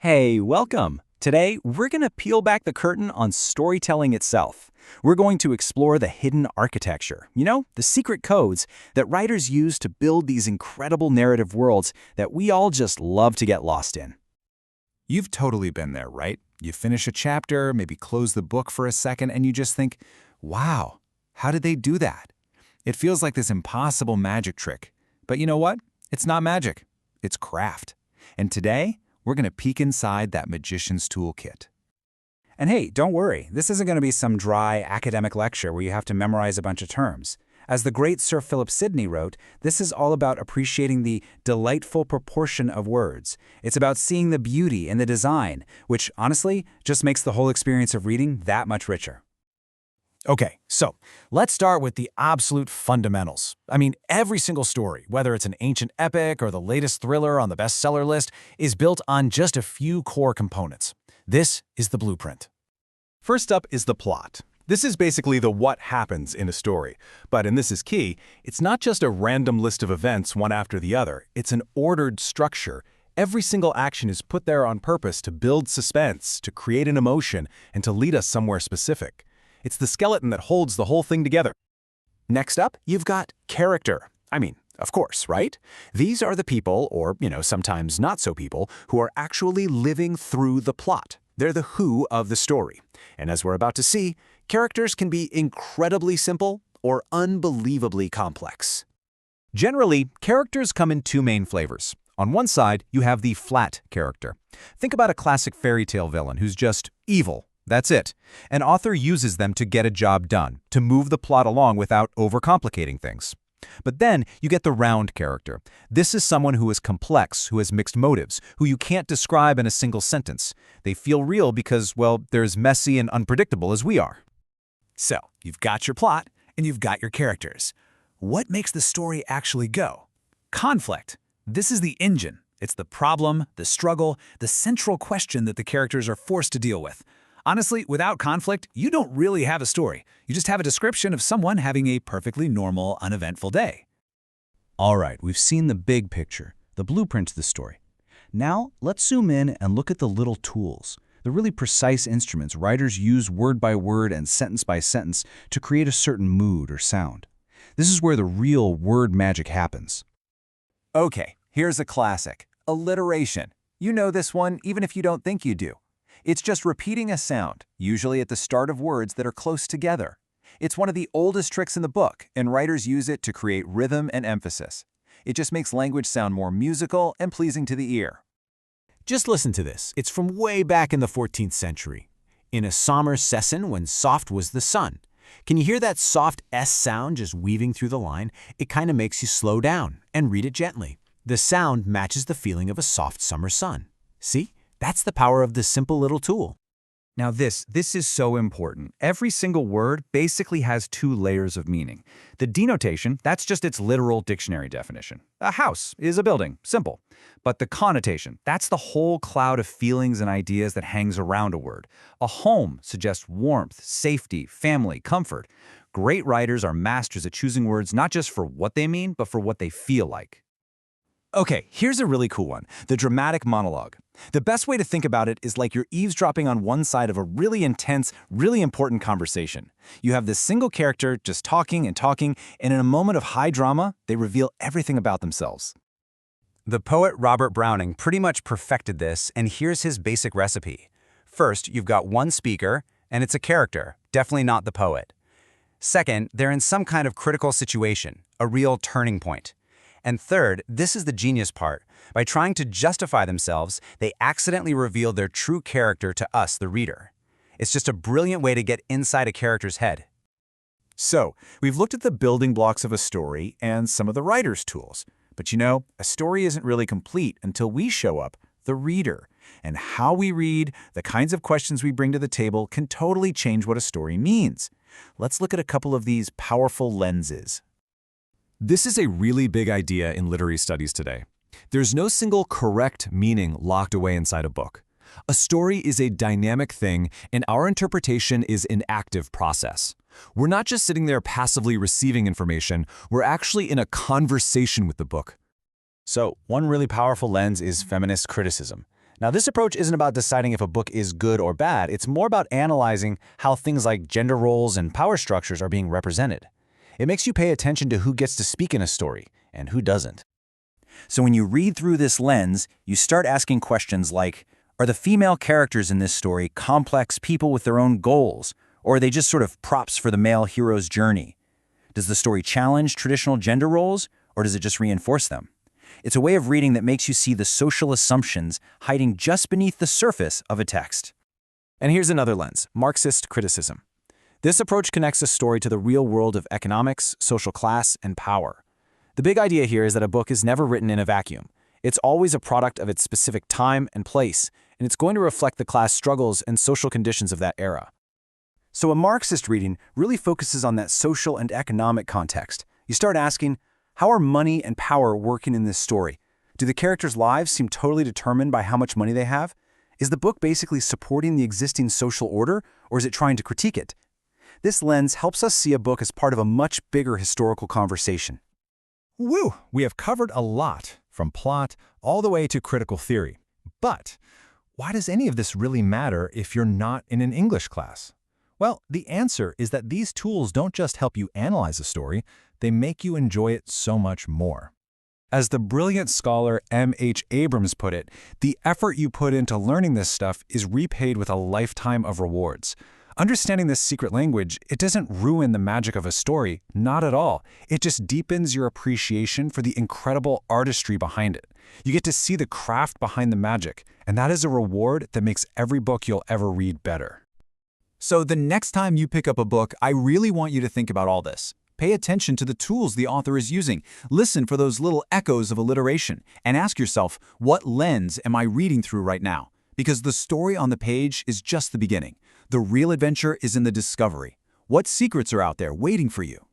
Hey, welcome! Today, we're going to peel back the curtain on storytelling itself. We're going to explore the hidden architecture, the secret codes that writers use to build these incredible narrative worlds that we all just love to get lost in. You've totally been there, right? You finish a chapter, maybe close the book for a second, and you just think, wow, how did they do that? It feels like this impossible magic trick. But you know what? It's not magic. It's craft. And today, we're going to peek inside that magician's toolkit. And hey, don't worry, this isn't going to be some dry academic lecture where you have to memorize a bunch of terms. As the great Sir Philip Sidney wrote, this is all about appreciating the delightful proportion of words. It's about seeing the beauty in the design, which, honestly, just makes the whole experience of reading that much richer. Okay, so let's start with the absolute fundamentals. I mean, every single story, whether it's an ancient epic or the latest thriller on the bestseller list, is built on just a few core components. This is the blueprint. First up is the plot. This is basically the what happens in a story. But, and this is key, it's not just a random list of events one after the other. It's an ordered structure. Every single action is put there on purpose to build suspense, to create an emotion, and to lead us somewhere specific. It's the skeleton that holds the whole thing together. Next up, you've got character. I mean, of course, right? These are the people, or, sometimes not so people, who are actually living through the plot. They're the who of the story. And as we're about to see, characters can be incredibly simple or unbelievably complex. Generally, characters come in two main flavors. On one side, you have the flat character. Think about a classic fairy tale villain who's just evil. That's it. An author uses them to get a job done, to move the plot along without overcomplicating things. But then you get the round character. This is someone who is complex, who has mixed motives, who you can't describe in a single sentence. They feel real because, well, they're as messy and unpredictable as we are. So, you've got your plot, and you've got your characters. What makes the story actually go? Conflict. This is the engine. It's the problem, the struggle, the central question that the characters are forced to deal with. Honestly, without conflict, you don't really have a story. You just have a description of someone having a perfectly normal, uneventful day. All right, we've seen the big picture, the blueprint to the story. Now, let's zoom in and look at the little tools, the really precise instruments writers use word by word and sentence by sentence to create a certain mood or sound. This is where the real word magic happens. Okay, here's a classic. Alliteration. You know this one even if you don't think you do. It's just repeating a sound, usually at the start of words that are close together. It's one of the oldest tricks in the book, and writers use it to create rhythm and emphasis. It just makes language sound more musical and pleasing to the ear. Just listen to this. It's from way back in the 14th century. In a sommer sessen when soft was the sun. Can you hear that soft S sound just weaving through the line? It kind of makes you slow down and read it gently. The sound matches the feeling of a soft summer sun. See? That's the power of this simple little tool. Now this is so important. Every single word basically has two layers of meaning. The denotation, that's just its literal dictionary definition. A house is a building, simple. But the connotation, that's the whole cloud of feelings and ideas that hangs around a word. A home suggests warmth, safety, family, comfort. Great writers are masters at choosing words not just for what they mean, but for what they feel like. Okay, here's a really cool one, the dramatic monologue. The best way to think about it is like you're eavesdropping on one side of a really intense, really important conversation. You have this single character just talking, and in a moment of high drama, they reveal everything about themselves. The poet Robert Browning pretty much perfected this, and here's his basic recipe. First, you've got one speaker, and it's a character, definitely not the poet. Second, they're in some kind of critical situation, a real turning point. And third, this is the genius part. By trying to justify themselves, they accidentally reveal their true character to us, the reader. It's just a brilliant way to get inside a character's head. So, we've looked at the building blocks of a story and some of the writer's tools. But a story isn't really complete until we show up, the reader. And how we read, the kinds of questions we bring to the table can totally change what a story means. Let's look at a couple of these powerful lenses. This is a really big idea in literary studies today. There's no single correct meaning locked away inside a book. A story is a dynamic thing, and our interpretation is an active process. We're not just sitting there passively receiving information, we're actually in a conversation with the book. So, one really powerful lens is feminist criticism. Now, this approach isn't about deciding if a book is good or bad. It's more about analyzing how things like gender roles and power structures are being represented. It makes you pay attention to who gets to speak in a story and who doesn't. So when you read through this lens, you start asking questions like, are the female characters in this story complex people with their own goals, or are they just sort of props for the male hero's journey? Does the story challenge traditional gender roles, or does it just reinforce them? It's a way of reading that makes you see the social assumptions hiding just beneath the surface of a text. And here's another lens, Marxist criticism. This approach connects a story to the real world of economics, social class, and power. The big idea here is that a book is never written in a vacuum. It's always a product of its specific time and place, and it's going to reflect the class struggles and social conditions of that era. So a Marxist reading really focuses on that social and economic context. You start asking, how are money and power working in this story? Do the characters' lives seem totally determined by how much money they have? Is the book basically supporting the existing social order, or is it trying to critique it? This lens helps us see a book as part of a much bigger historical conversation. Woo! We have covered a lot, from plot all the way to critical theory. But why does any of this really matter if you're not in an English class? Well, the answer is that these tools don't just help you analyze a story, they make you enjoy it so much more. As the brilliant scholar M.H. Abrams put it, the effort you put into learning this stuff is repaid with a lifetime of rewards. Understanding this secret language, it doesn't ruin the magic of a story, not at all. It just deepens your appreciation for the incredible artistry behind it. You get to see the craft behind the magic, and that is a reward that makes every book you'll ever read better. So the next time you pick up a book, I really want you to think about all this. Pay attention to the tools the author is using. Listen for those little echoes of alliteration, and ask yourself, what lens am I reading through right now? Because the story on the page is just the beginning. The real adventure is in the discovery. What secrets are out there waiting for you?